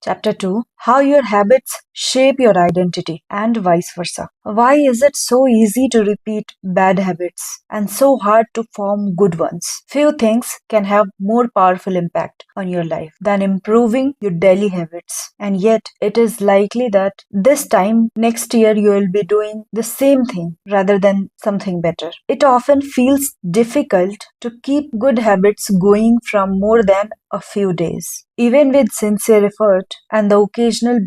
Chapter 2: How your habits shape your identity and vice versa. Why is it so easy to repeat bad habits and so hard to form good ones? Few things can have more powerful impact on your life than improving your daily habits, and yet it is likely that this time next year you will be doing the same thing rather than something better. It often feels difficult to keep good habits going from more than a few days. Even with sincere effort and the occasional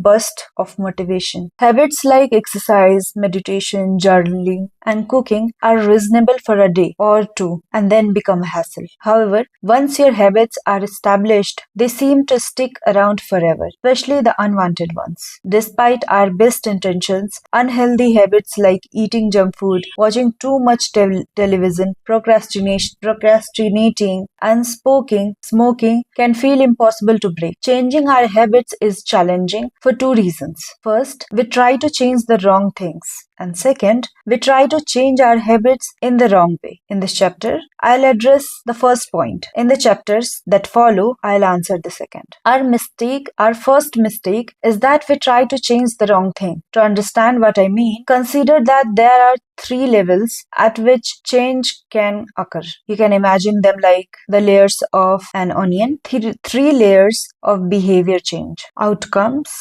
burst of motivation. Habits like exercise, meditation, journaling, and cooking are reasonable for a day or two and then become a hassle. However, once your habits are established, they seem to stick around forever, especially the unwanted ones. Despite our best intentions, unhealthy habits like eating junk food, watching too much television, procrastinating, and smoking can feel impossible to break. Changing our habits is challenging for two reasons. First, we try to change the wrong things. And second, we try to change our habits in the wrong way. In this chapter, I'll address the first point. In the chapters that follow, I'll answer the second. Our first mistake is that we try to change the wrong thing. To understand what I mean, consider that there are three levels at which change can occur. You can imagine them like the layers of an onion. Three layers of behavior change: outcomes,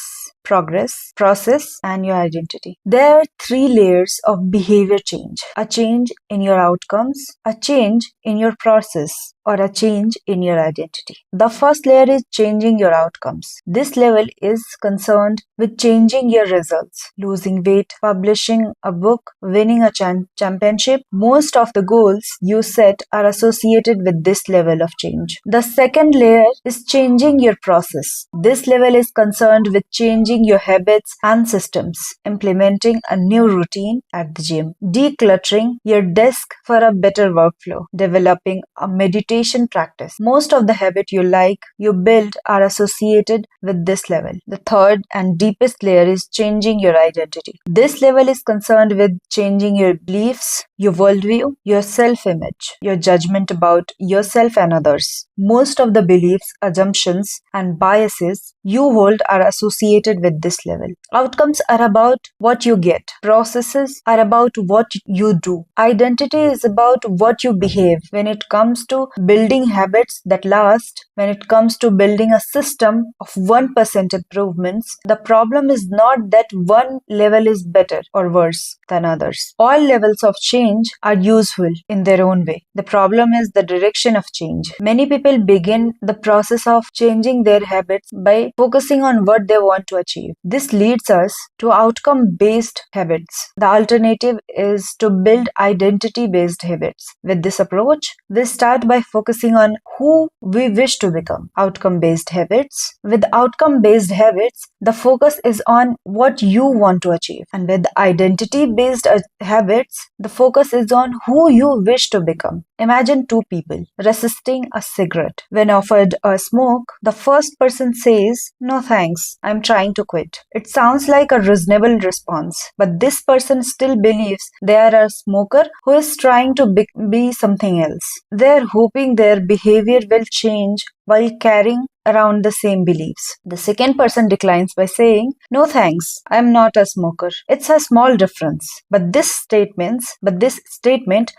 progress, process, and your identity. There are three layers of behavior change: a change in your outcomes, a change in your process, or a change in your identity. The first layer is changing your outcomes. This level is concerned with changing your results: losing weight, publishing a book, winning a championship. Most of the goals you set are associated with this level of change. The second layer is changing your process. This level is concerned with changing your habits and systems, implementing a new routine at the gym, decluttering your desk for a better workflow, developing a meditation practice. Most of the habits you build are associated with this level. The third and deepest layer is changing your identity. This level is concerned with changing your beliefs, your worldview, your self-image, your judgment about yourself and others. Most of the beliefs, assumptions, and biases you hold are associated with this level. Outcomes are about what you get. Processes are about what you do. Identity is about what you behave. When it comes to building habits that last, when it comes to building a system of 1% improvements, the problem is not that one level is better or worse than others. All levels of change are useful in their own way. The problem is the direction of change. Many people begin the process of changing their habits by focusing on what they want to achieve. This leads us to outcome-based habits. The alternative is to build identity-based habits. With this approach, we start by focusing on who we wish to become. Outcome-based habits. With outcome-based habits, the focus is on what you want to achieve. And with identity-based habits, the focus is on who you wish to become. Imagine two people resisting a cigarette. When offered a smoke, the first person says, "No thanks, I'm trying to quit." It sounds like a reasonable response, but this person still believes they are a smoker who is trying to be something else. They're hoping their behavior will change while carrying around the same beliefs. The second person declines by saying, "No thanks, I am not a smoker." It's a small difference, but this statement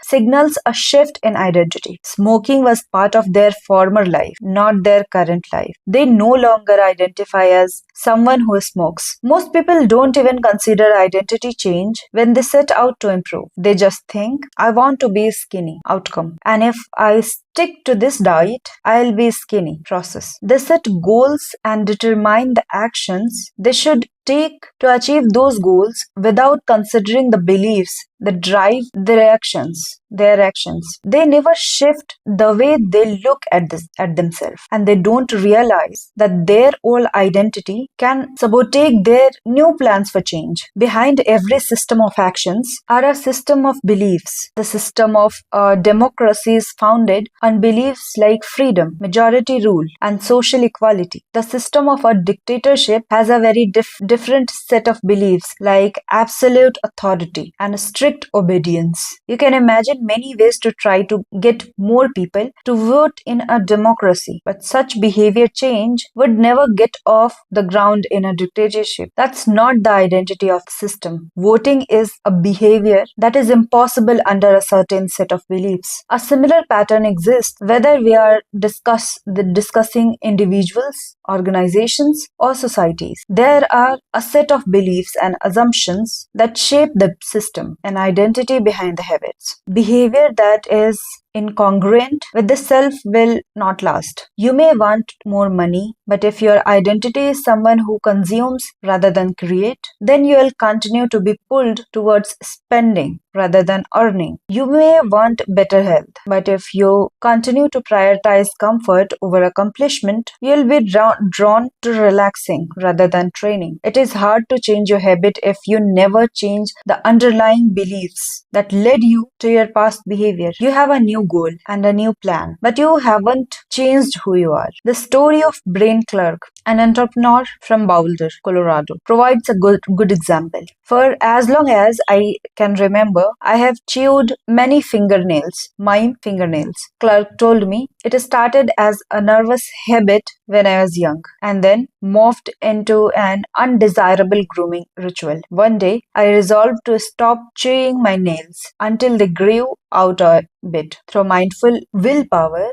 signals a shift in identity. Smoking was part of their former life, not their current life. They no longer identify as someone who smokes. Most people don't even consider identity change when they set out to improve. They just think, "I want to be skinny." Outcome. And if I stick to this diet, I'll be skinny. Process. They set goals and determine the actions they should take to achieve those goals without considering the beliefs that drive their actions. They never shift the way they look at themselves, and they don't realize that their old identity can sabotage their new plans for change. Behind every system of actions are a system of beliefs. The system of democracy is founded on beliefs like freedom, majority rule, and social equality. The system of a dictatorship has a very different different set of beliefs like absolute authority and strict obedience. You can imagine many ways to try to get more people to vote in a democracy, but such behavior change would never get off the ground in a dictatorship. That's not the identity of the system. Voting is a behavior that is impossible under a certain set of beliefs. A similar pattern exists whether we are discussing individuals, organizations, or societies. There are a set of beliefs and assumptions that shape the system, an identity behind the habits. Behavior that is incongruent with the self will not last. You may want more money, but if your identity is someone who consumes rather than create, then you will continue to be pulled towards spending rather than earning. You may want better health, but if you continue to prioritize comfort over accomplishment, you will be drawn to relaxing rather than training. It is hard to change your habit if you never change the underlying beliefs that led you to your past behavior. You have a new goal and a new plan, but you haven't changed who you are. The story of Brain Clark, an entrepreneur from Boulder, Colorado, provides a good example. For as long as I can remember, I have chewed many fingernails, my fingernails. Clark told me it started as a nervous habit when I was young and then morphed into an undesirable grooming ritual. One day, I resolved to stop chewing my nails until they grew out a bit. Through mindful willpower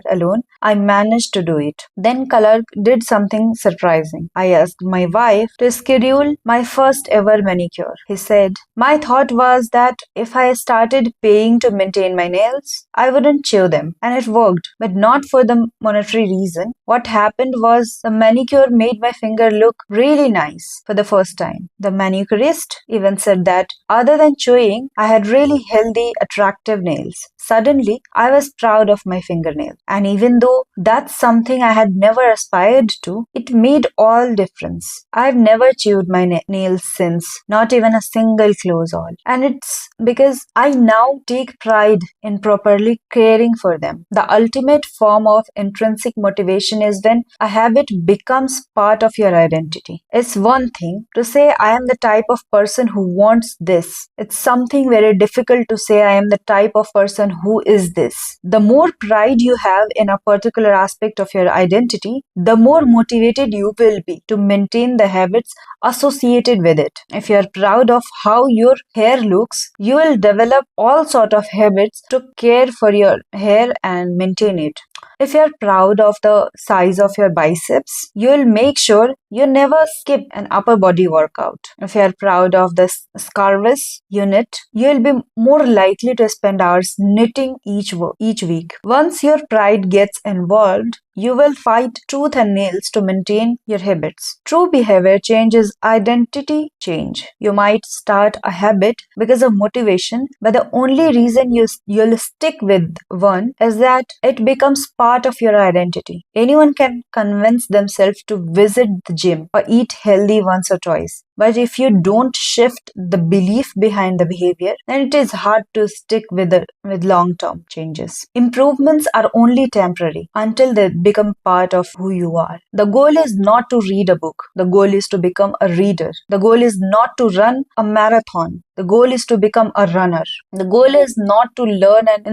alone, I managed to do it. Then Clark did something surprising. I asked my wife to schedule my first ever manicure. He said, "My thought was that if I started paying to maintain my nails, I wouldn't chew them." And it worked, but not for the monetary reason. What happened was the manicure made my finger look really nice for the first time. The manicurist even said that other than chewing, I had really healthy, attractive nails. Suddenly, I was proud of my fingernail. And even though that's something I had never aspired to, it made all difference. I've never chewed my nails since, not even a single close all. And it's because I now take pride in properly caring for them. The ultimate form of intrinsic motivation is when a habit becomes part of your identity. It's one thing to say I am the type of person who wants this. It's something very difficult to say I am the type of person who is this. The more pride you have in a particular aspect of your identity, the more motivated you will be to maintain the habits associated with it. If you are proud of how your hair looks, you will develop all sort of habits to care for your hair and maintain it. If you're proud of the size of your biceps, you'll make sure you never skip an upper body workout. If you're proud of the scarves you knit, you'll be more likely to spend hours knitting each week. Once your pride gets involved, you will fight tooth and nails to maintain your habits. True behavior change is identity change. You might start a habit because of motivation, but the only reason you'll stick with one is that it becomes part of your identity. Anyone can convince themselves to visit the gym or eat healthy once or twice. But if you don't shift the belief behind the behavior, then it is hard to stick with long-term changes. Improvements are only temporary until they become part of who you are. The goal is not to read a book. The goal is to become a reader. The goal is not to run a marathon. The goal is to become a runner. The goal is not to learn an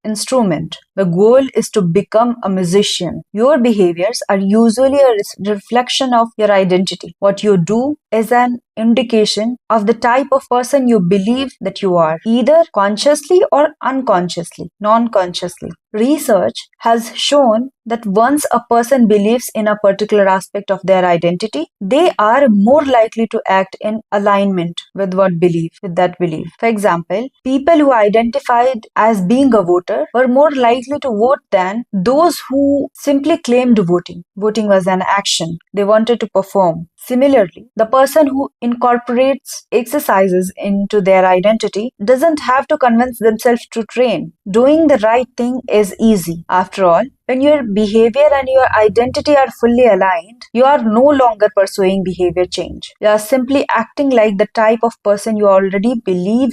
instrument. The goal is to become a musician. Your behaviors are usually a reflection of your identity. What you do is an indication of the type of person you believe that you are, either consciously or unconsciously, non-consciously. Research has shown that once a person believes in a particular aspect of their identity, they are more likely to act in alignment with that belief. For example, people who identified as being a voter were more likely to vote than those who simply claimed voting. Voting was an action they wanted to perform. Similarly, the person who incorporates exercises into their identity doesn't have to convince themselves to train. Doing the right thing is easy. After all, When your behavior and your identity are fully aligned, you are no longer pursuing behavior change. You are simply acting like the type of person you already believe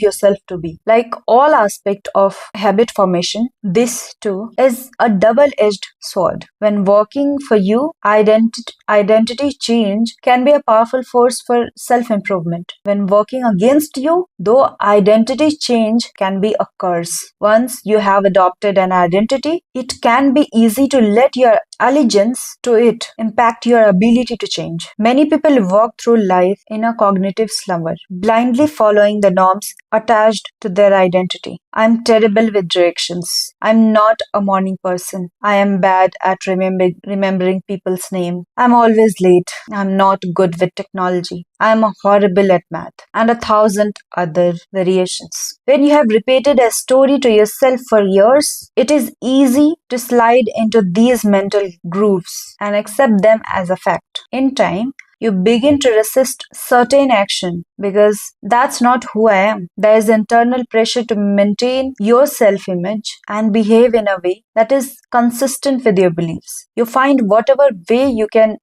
yourself to be. Like all aspect of habit formation, this too is a double-edged sword. When working for you, identity change can be a powerful force for self-improvement. When working against you, though, identity change can be a curse. Once you have adopted an identity, it can be easy to let your allegiance to it impact your ability to change. Many people walk through life in a cognitive slumber, blindly following the norms attached to their identity. I'm terrible with directions. I'm not a morning person. I am bad at remembering people's name. I'm always late. I'm not good with technology. I'm horrible at math, and 1,000 other variations. When you have repeated a story to yourself for years, it is easy to slide into these mental grooves and accept them as a fact. In time, you begin to resist certain action because that's not who I am. There is internal pressure to maintain your self-image and behave in a way that is consistent with your beliefs. You find whatever way you can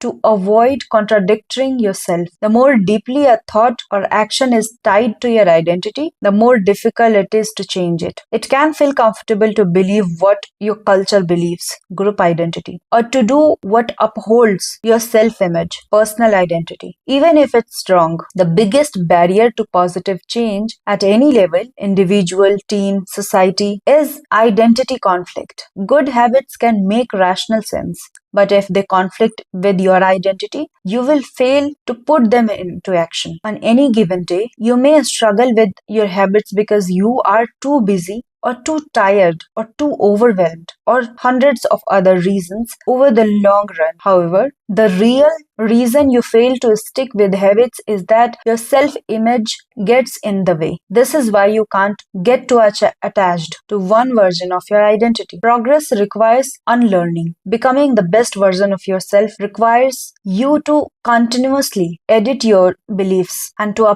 to avoid contradicting yourself. The more deeply a thought or action is tied to your identity, the more difficult it is to change it. It can feel comfortable to believe what your culture believes, group identity, or to do what upholds your self-image, personal identity, even if it's wrong. The biggest barrier to positive change at any level, individual, team, society, is identity conflict. Good habits can make rational sense, but if they conflict with your identity, you will fail to put them into action. On any given day, you may struggle with your habits because you are too busy or too tired or too overwhelmed or hundreds of other reasons over the long run. However, the real reason you fail to stick with habits is that your self-image gets in the way. This is why you can't get too attached to one version of your identity. Progress requires unlearning. Becoming the best version of yourself requires you to continuously edit your beliefs and to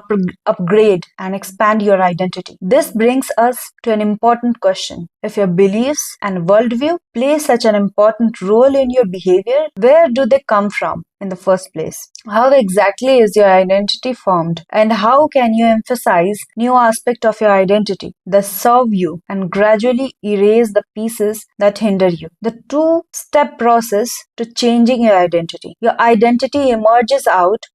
upgrade and expand your identity. This brings us to an important question. If your beliefs and worldview play such an important role in your behavior, where do they come from in the first place? How exactly is your identity formed? And how can you emphasize new aspect of your identity that serve you and gradually erase the pieces that hinder you? The two-step process to changing your identity. Your identity emerges out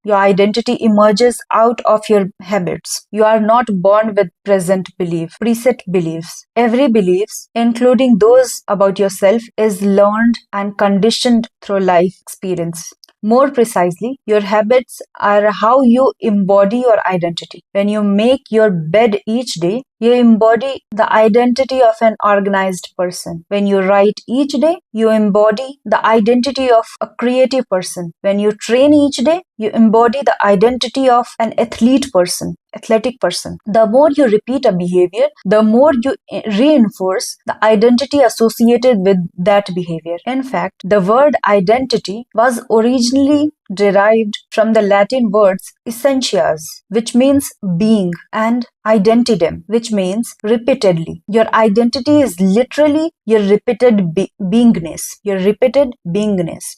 of your habits. You are not born with preset beliefs. Every beliefs, including those about yourself, is learned and conditioned through life experience. More precisely, your habits are how you embody your identity. When you make your bed each day, you embody the identity of an organized person. When you write each day, you embody the identity of a creative person. When you train each day, you embody the identity of an athletic person. The more you repeat a behavior, the more you reinforce the identity associated with that behavior. In fact, the word identity was originally derived from the Latin words essentias, which means being, and identidem, which means repeatedly. Your identity is literally your repeated beingness.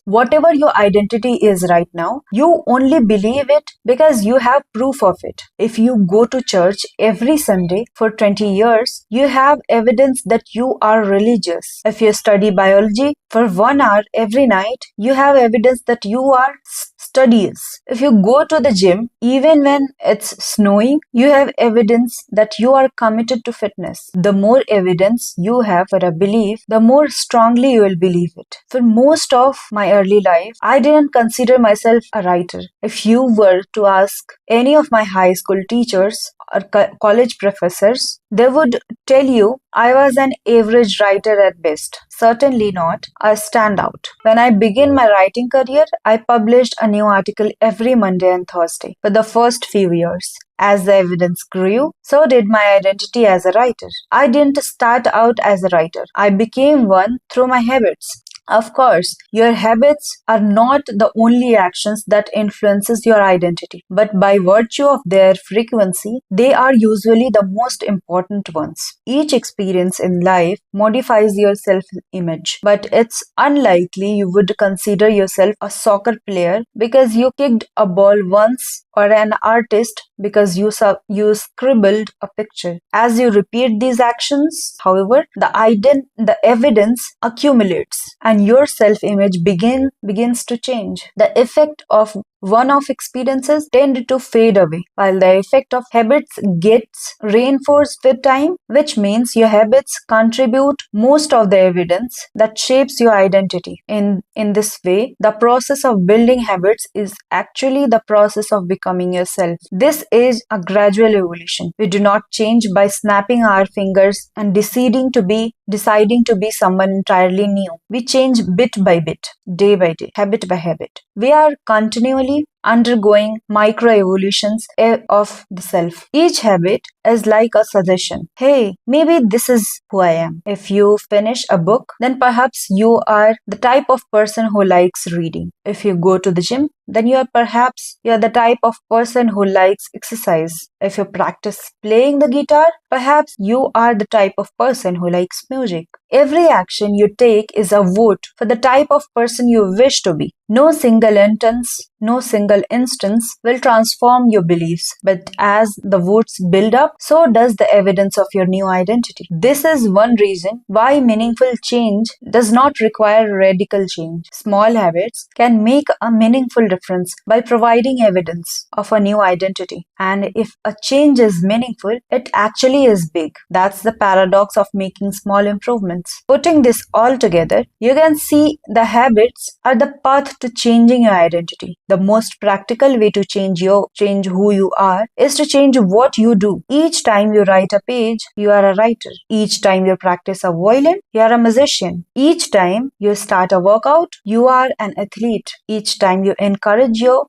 Whatever your identity is right now, you only believe it because you have proof of it. If you go to church every Sunday for 20 years, you have evidence that you are religious. If you study biology for 1 hour every night, you have evidence that you are studious. If you go to the gym, even when it's snowing, you have evidence that you are committed to fitness. The more evidence you have for a belief, the more strongly you will believe it. For most of my early life, I didn't consider myself a writer. If you were to ask any of my high school teachers or college professors, they would tell you I was an average writer at best. Certainly not a standout. When I began my writing career, I published a new article every Monday and Thursday for the first few years. As the evidence grew, so did my identity as a writer. I didn't start out as a writer. I became one through my habits. Of course, your habits are not the only actions that influences your identity, but by virtue of their frequency, they are usually the most important ones. Each experience in life modifies your self-image, but it's unlikely you would consider yourself a soccer player because you kicked a ball once, or an artist because you scribbled a picture. As you repeat these actions, however, the evidence accumulates and your self-image begins to change. The effect of one-off experiences tend to fade away, while the effect of habits gets reinforced with time, which means your habits contribute most of the evidence that shapes your identity. In this way, the process of building habits is actually the process of becoming yourself. This is a gradual evolution. We do not change by snapping our fingers and deciding to be someone entirely new. We change bit by bit, day by day, habit by habit. We are continually undergoing micro evolutions of the self. Each habit is like a suggestion. Hey, maybe this is who I am. If you finish a book, then perhaps you are the type of person who likes reading. If you go to the gym, then you're the type of person who likes exercise. If you practice playing the guitar, perhaps you are the type of person who likes music. Every action you take is a vote for the type of person you wish to be. No single instance will transform your beliefs, but as the votes build up, so does the evidence of your new identity. This is one reason why meaningful change does not require radical change. Small habits can make a meaningful difference by providing evidence of a new identity. And if a change is meaningful, it actually is big. That's the paradox of making small improvements. Putting this all together, you can see the habits are the path to changing your identity. The most practical way to change who you are is to change what you do. Each time you write a page, you are a writer. Each time you practice a violin, you are a musician. Each time you start a workout, you are an athlete. Each time you encourage your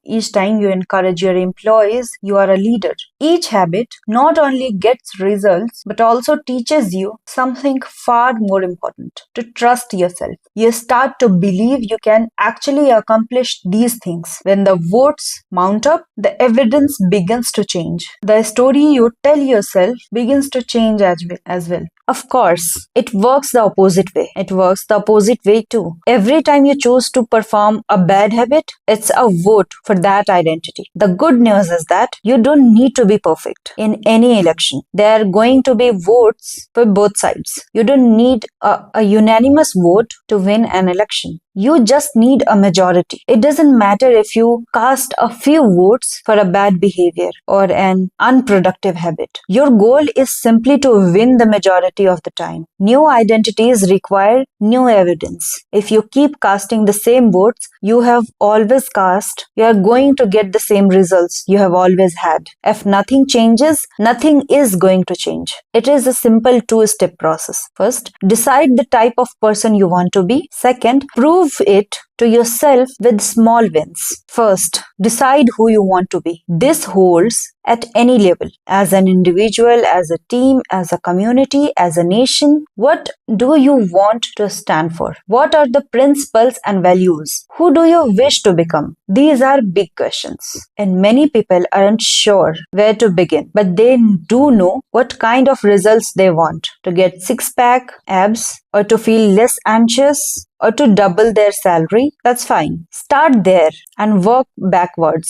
employees, you are a leader. Each habit not only gets results but also teaches you something far more important: to trust yourself. You start to believe you can actually accomplish these things. When the votes mount up, the evidence begins to change. The story you tell yourself begins to change as well. Of course, it works the opposite way. It works the opposite way too. Every time you choose to perform a bad habit, it's a vote for that identity. The good news is that you don't need to be perfect in any election. There are going to be votes for both sides. You don't need a unanimous vote to win an election. You just need a majority. It doesn't matter if you cast a few votes for a bad behavior or an unproductive habit. Your goal is simply to win the majority of the time. New identities require new evidence. If you keep casting the same votes you have always cast, you are going to get the same results you have always had. If nothing changes, nothing is going to change. It is a simple two-step process. First, decide the type of person you want to be. Second, prove it to yourself with small wins. First, decide who you want to be. This holds at any level, as an individual, as a team, as a community, as a nation. What do you want to stand for? What are the principles and values? Who do you wish to become? These are big questions, and many people aren't sure where to begin, but they do know what kind of results they want: to get six-pack abs, or to feel less anxious, or to double their salary. That's fine. Start there and work backward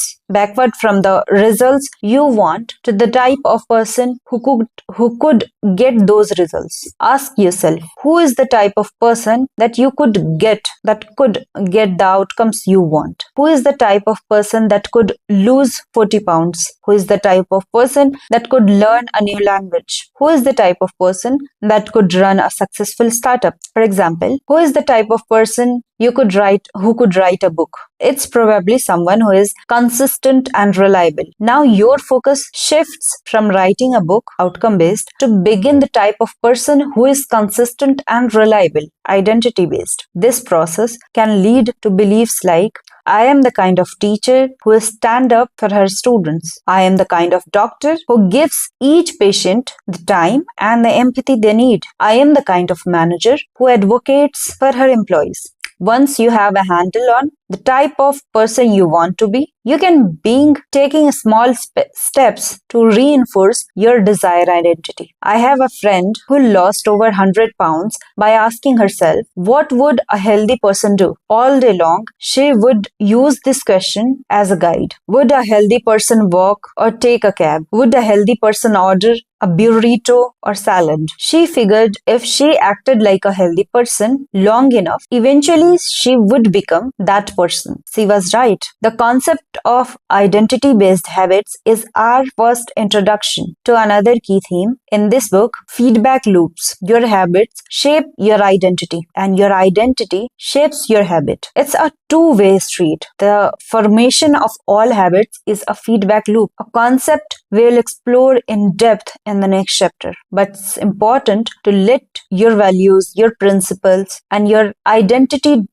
from the results you want to the type of person who could get those results. Ask yourself, who is the type of person that could get the outcomes you want? Who is the type of person that could lose 40 pounds? Who is the type of person that could learn a new language? Who is the type of person that could run a successful startup? For example, who is the type of person who could write a book? It's probably someone who is consistent and reliable. Now your focus shifts from writing a book, outcome based, to begin the type of person who is consistent and reliable, identity based. This process can lead to beliefs like, I am the kind of teacher who will stand up for her students. I am the kind of doctor who gives each patient the time and the empathy they need. I am the kind of manager who advocates for her employees. Once you have a handle on the type of person you want to be, you can begin taking small steps to reinforce your desired identity. I have a friend who lost over 100 pounds by asking herself, what would a healthy person do? All day long, she would use this question as a guide. Would a healthy person walk or take a cab? Would a healthy person order a burrito or salad? She figured if she acted like a healthy person long enough, eventually she would become that person. She was right. The concept of identity-based habits is our first introduction to another key theme in this book, feedback loops. Your habits shape your identity, and your identity shapes your habit. It's a two-way street. The formation of all habits is a feedback loop, a concept we'll explore in depth in the next chapter. But it's important to let your values, your principles, and your identity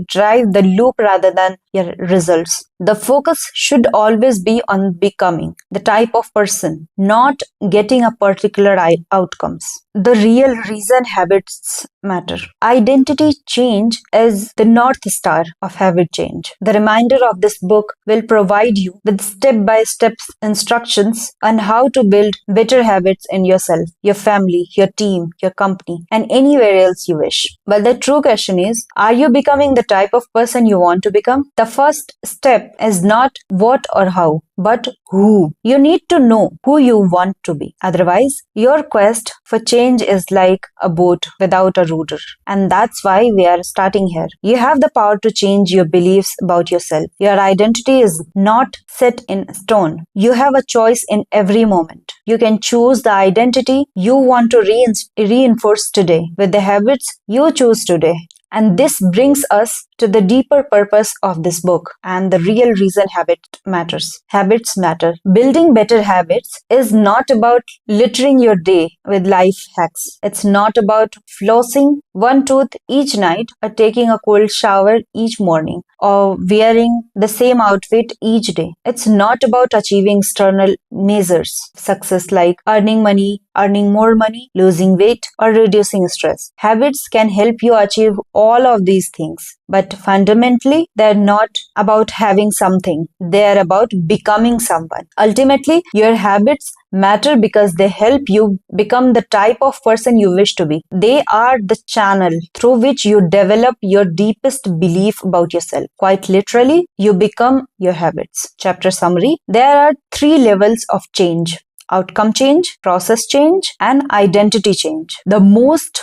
drive the loop rather than your results. The focus should always be on becoming the type of person, not getting a particular outcomes. The real reason habits matter. Identity change is the North Star of habit change. The reminder of this book will provide you with step-by-step instructions on how to build better habits in yourself, your family, your team, your company, and anywhere else you wish. But the true question is, are you becoming the type of person you want to become? The first step is not what or how, but who. You need to know who you want to be. Otherwise, your quest for change is like a boat without a rudder. And that's why we are starting here. You have the power to change your beliefs about yourself. Your identity is not set in stone. You have a choice in every moment. You can choose the identity you want to reinforce today with the habits you choose today. And this brings us to the deeper purpose of this book and the real reason habits matter. Building better habits is not about littering your day with life hacks. It's not about flossing one tooth each night or taking a cold shower each morning or wearing the same outfit each day. It's not about achieving external measures of success like earning money, earning more money, losing weight, or reducing stress. Habits can help you achieve all of these things. But fundamentally, they're not about having something. They're about becoming someone. Ultimately, your habits matter because they help you become the type of person you wish to be. They are the channel through which you develop your deepest belief about yourself. Quite literally, you become your habits. Chapter summary. There are 3 levels of change: outcome change, process change, and identity change. The most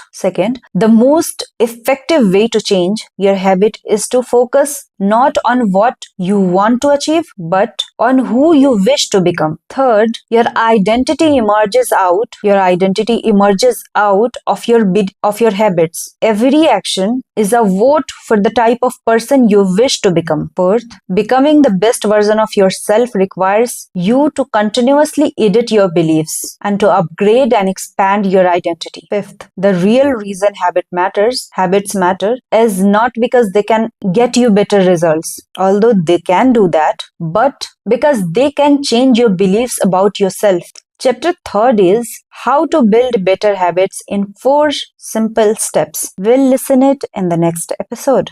effective way to change your habit is to focus not on what you want to achieve, but on who you wish to become. Third, your identity emerges out of your habits. Every action is a vote for the type of person you wish to become. Fourth, becoming the best version of yourself requires you to continuously edit your beliefs and to upgrade and expand your identity. Fifth, the real reason habits matter is not because they can get you better results, although they can do that, but because they can change your beliefs about yourself. Chapter 3rd is how to build better habits in 4 simple steps. We'll listen it in the next episode.